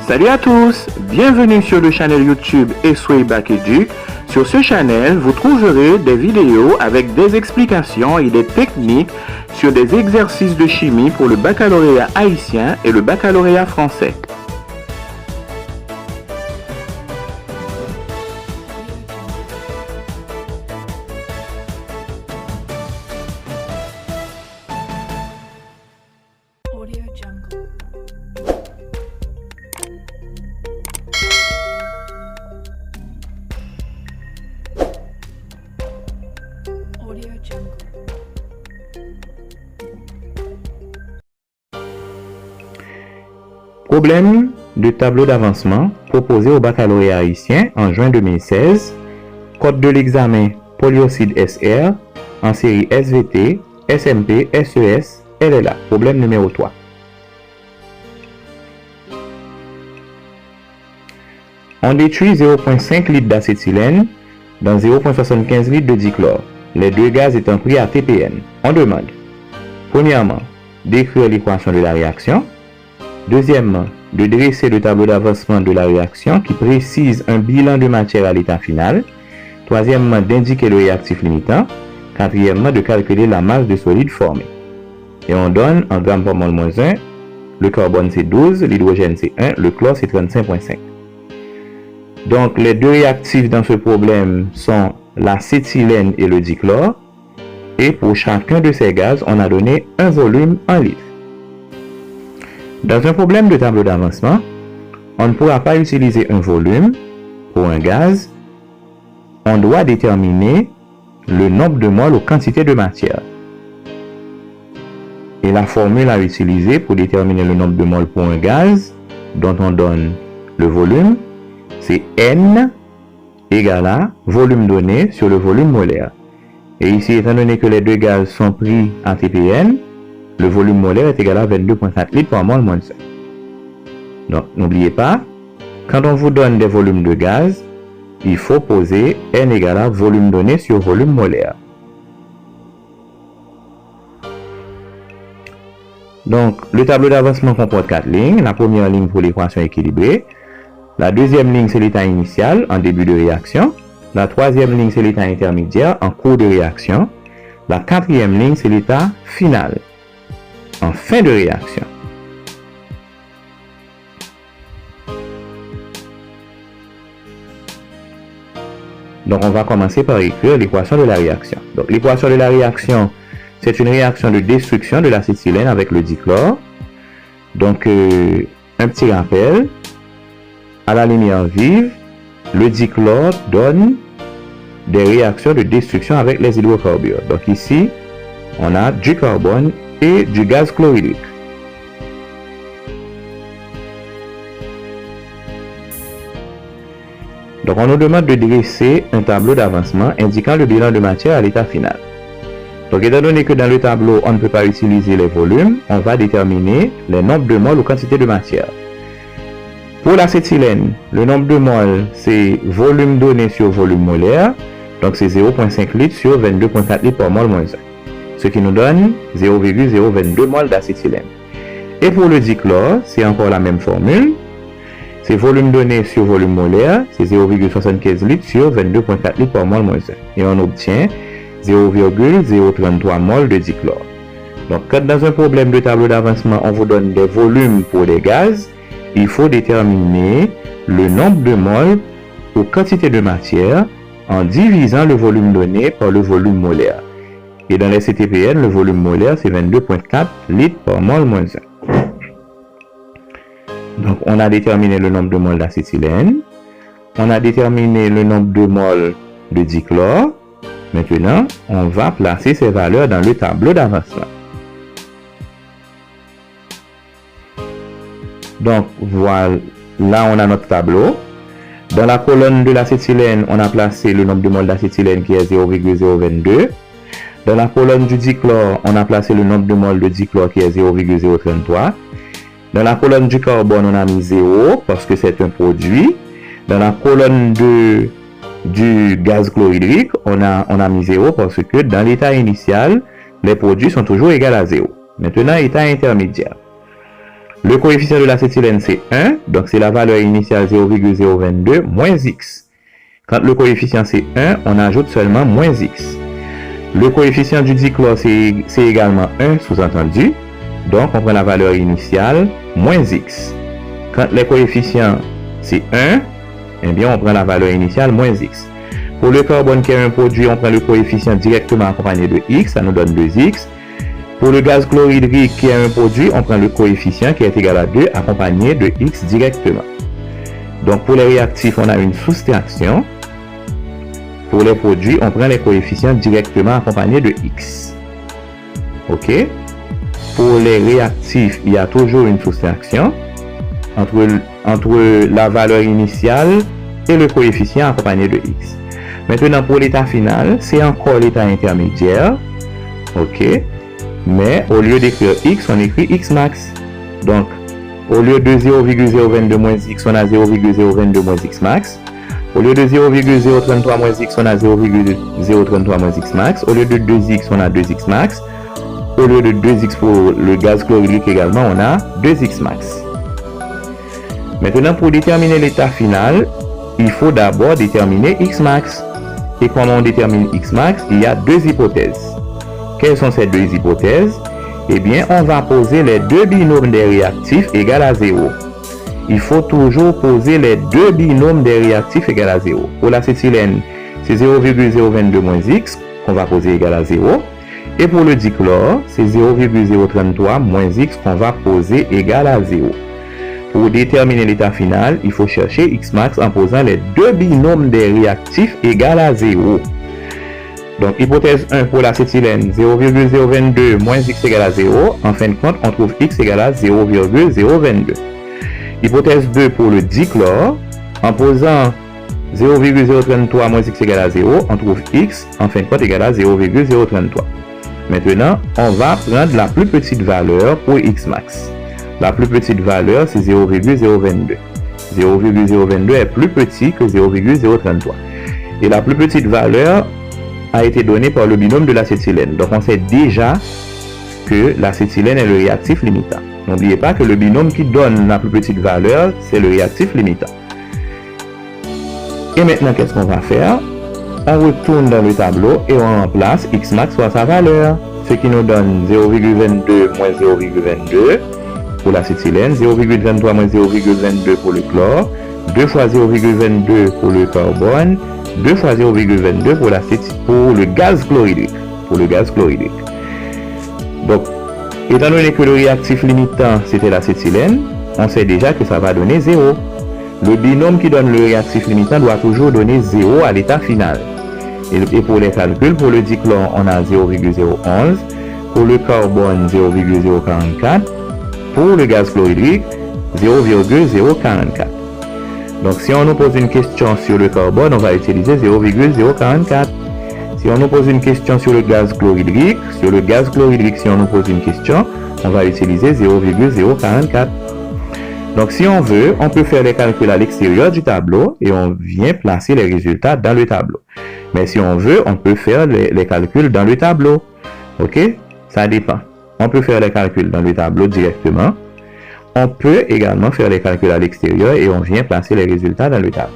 Salut à tous, bienvenue sur le channel YouTube Esway Bac Educ. Sur ce channel, vous trouverez des vidéos avec des explications et des techniques sur des exercices de chimie pour le baccalauréat haïtien et le baccalauréat français. Problème de tableau d'avancement proposé au baccalauréat haïtien en juin 2016. Code de l'examen Polyocide SR en série SVT, SMP, SES, LLA. Problème numéro 3. On détruit 0,5 litres d'acétylène dans 0,75 litres de dichlore, les deux gaz étant pris à TPN. On demande, premièrement, d'écrire l'équation de la réaction. Deuxièmement, de dresser le tableau d'avancement de la réaction qui précise un bilan de matière à l'état final. Troisièmement, d'indiquer le réactif limitant. Quatrièmement, de calculer la masse de solide formé. Et on donne en grammes par mol moins 1, le carbone c'est 12, l'hydrogène c'est 1, le chlore c'est 35,5. Donc les deux réactifs dans ce problème sont l'acétylène et le dichlore. Et pour chacun de ces gaz, on a donné un volume en litres. Dans un problème de tableau d'avancement, on ne pourra pas utiliser un volume pour un gaz. On doit déterminer le nombre de moles aux quantités de matière. Et la formule à utiliser pour déterminer le nombre de moles pour un gaz, dont on donne le volume, c'est N égale à volume donné sur le volume molaire. Et ici, étant donné que les deux gaz sont pris en TPN, le volume molaire est égal à 22,4 litres par mol moins 5. Donc, n'oubliez pas, quand on vous donne des volumes de gaz, il faut poser N égale à volume donné sur volume molaire. Donc, le tableau d'avancement comporte 4 lignes. La première ligne pour l'équation équilibrée. La deuxième ligne, c'est l'état initial en début de réaction. La troisième ligne, c'est l'état intermédiaire en cours de réaction. La quatrième ligne, c'est l'état final en fin de réaction. Donc, on va commencer par écrire l'équation de la réaction. Donc, l'équation de la réaction, c'est une réaction de destruction de l'acétylène avec le dichlore. Donc, un petit rappel. À la lumière vive, le dichlore donne des réactions de destruction avec les hydrocarbures. Donc, ici, on a du carbone et du gaz chlorhydrique. Donc, on nous demande de dresser un tableau d'avancement indiquant le bilan de matière à l'état final. Donc, étant donné que dans le tableau, on ne peut pas utiliser les volumes, on va déterminer les nombres de moles ou quantité de matière. Pour l'acétylène, le nombre de moles, c'est volume donné sur volume molaire. Donc, c'est 0,5 litres sur 22,4 litres par mol moins 1. Ce qui nous donne 0,022 moles d'acétylène. Et pour le dichlore, c'est encore la même formule. C'est volume donné sur volume molaire, c'est 0,75 litres sur 22,4 litres par mol moins 1. Et on obtient 0,033 moles de dichlore. Donc, quand dans un problème de tableau d'avancement, on vous donne des volumes pour des gaz, il faut déterminer le nombre de moles aux quantités de matière en divisant le volume donné par le volume molaire. Et dans les CTPN, le volume molaire, c'est 22,4 litres par mol moins 1. Donc, on a déterminé le nombre de moles d'acétylène. On a déterminé le nombre de moles de dichlore. Maintenant, on va placer ces valeurs dans le tableau d'avancement. Donc, voilà, là, on a notre tableau. Dans la colonne de l'acétylène, on a placé le nombre de moles d'acétylène qui est 0,022. Dans la colonne du dichlore, on a placé le nombre de moles de dichlore qui est 0,033. Dans la colonne du carbone, on a mis 0 parce que c'est un produit. Dans la colonne du gaz chlorhydrique, on a mis 0 parce que dans l'état initial, les produits sont toujours égaux à 0. Maintenant, état intermédiaire. Le coefficient de l'acétylène, c'est 1. Donc, c'est la valeur initiale 0,022 moins x. Quand le coefficient, c'est 1, on ajoute seulement moins x. Le coefficient du dichlore, c'est également 1, sous-entendu. Donc, on prend la valeur initiale moins x. Quand le coefficient, c'est 1, eh bien, on prend la valeur initiale moins x. Pour le carbone qui est un produit, on prend le coefficient directement accompagné de x, ça nous donne 2x. Pour le gaz chlorhydrique qui est un produit, on prend le coefficient qui est égal à 2 accompagné de x directement. Donc pour les réactifs, on a une soustraction. Pour les produits, on prend les coefficients directement accompagnés de x. OK? Pour les réactifs, il y a toujours une soustraction entre la valeur initiale et le coefficient accompagné de x. Maintenant, pour l'état final, c'est encore l'état intermédiaire. OK? Mais au lieu d'écrire x, on écrit x max. Donc, au lieu de 0,022 moins x, on a 0,022 moins x max. Au lieu de 0,033 moins x, on a 0,033 moins x max. Au lieu de 2x, on a 2x max. Au lieu de 2x pour le gaz chlorhydrique également, on a 2x max. Maintenant, pour déterminer l'état final, il faut d'abord déterminer x max. Et comment on détermine x max? Il y a deux hypothèses. Quelles sont ces deux hypothèses? Eh bien, on va poser les deux binômes des réactifs égales à 0. Il faut toujours poser les deux binômes des réactifs égales à 0. Pour l'acétylène, c'est 0,022 moins x qu'on va poser égal à 0. Et pour le dichlore, c'est 0,033 moins x qu'on va poser égal à 0. Pour déterminer l'état final, il faut chercher x max en posant les deux binômes des réactifs égales à 0. Donc, hypothèse 1 pour l'acétylène, 0,022 moins x égale à 0. En fin de compte, on trouve x égale à 0,022. Hypothèse 2 pour le dichlore, en posant 0,033 moins x égale à 0, on trouve x, en fin de compte, égale à 0,033. Maintenant, on va prendre la plus petite valeur pour x max. La plus petite valeur, c'est 0,022. 0,022 est plus petit que 0,033. Et la plus petite valeur a été donnée par le binôme de l'acétylène. Donc, on sait déjà que l'acétylène est le réactif limitant. N'oubliez pas que le binôme qui donne la plus petite valeur, c'est le réactif limitant. Et maintenant, qu'est-ce qu'on va faire? On retourne dans le tableau et on remplace x max par sa valeur. Ce qui nous donne 0,22 moins 0,22 pour l'acétylène, 0,23 moins 0,22 pour le chlore, 2 fois 0,22 pour le carbone, 2 fois 0,22 pour le gaz chlorhydrique. Donc, étant donné que le réactif limitant, c'était l'acétylène, on sait déjà que ça va donner 0. Le binôme qui donne le réactif limitant doit toujours donner 0 à l'état final. Et pour les calculs, pour le dichlore, on a 0,011. Pour le carbone, 0,044. Pour le gaz chlorhydrique, 0,044. Donc, si on nous pose une question sur le carbone, on va utiliser 0,044. Si on nous pose une question sur le gaz chlorhydrique, si on nous pose une question, on va utiliser 0,044. Donc, si on veut, on peut faire les calculs à l'extérieur du tableau et on vient placer les résultats dans le tableau. Mais si on veut, on peut faire les calculs dans le tableau. OK? Ça dépend. On peut faire les calculs dans le tableau directement. On peut également faire les calculs à l'extérieur et on vient placer les résultats dans le tableau.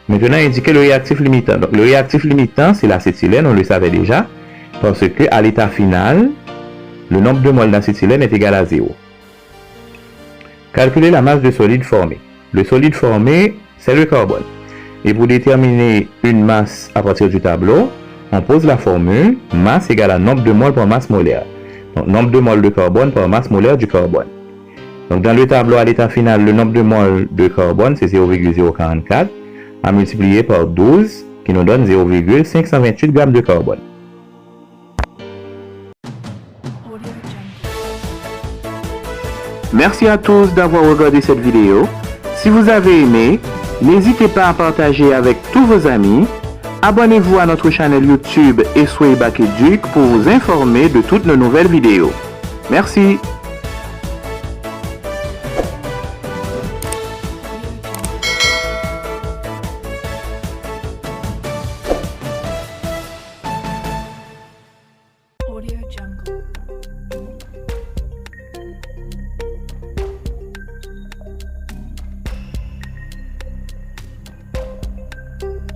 Maintenant, indiquer le réactif limitant. Donc, le réactif limitant, c'est l'acétylène, on le savait déjà, parce que à l'état final, le nombre de moles d'acétylène est égal à 0. Calculer la masse de solide formé. Le solide formé, c'est le carbone. Et pour déterminer une masse à partir du tableau, on pose la formule masse égale à nombre de moles par masse molaire. Donc, nombre de moles de carbone par masse molaire du carbone. Donc, dans le tableau à l'état final, le nombre de moles de carbone, c'est 0,044. À multiplier par 12, qui nous donne 0,528 g de carbone. Merci à tous d'avoir regardé cette vidéo. Si vous avez aimé, n'hésitez pas à partager avec tous vos amis. Abonnez-vous à notre chaîne YouTube Eswey Bakeduc pour vous informer de toutes nos nouvelles vidéos. Merci.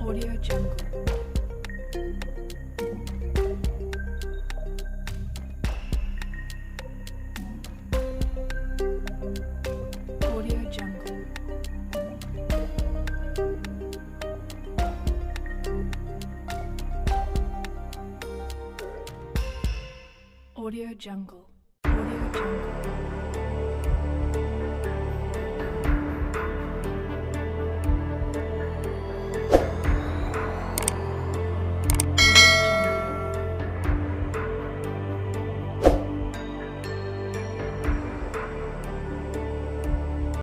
Audio Jungle. Audio Jungle. Audio Jungle. Audio Jungle.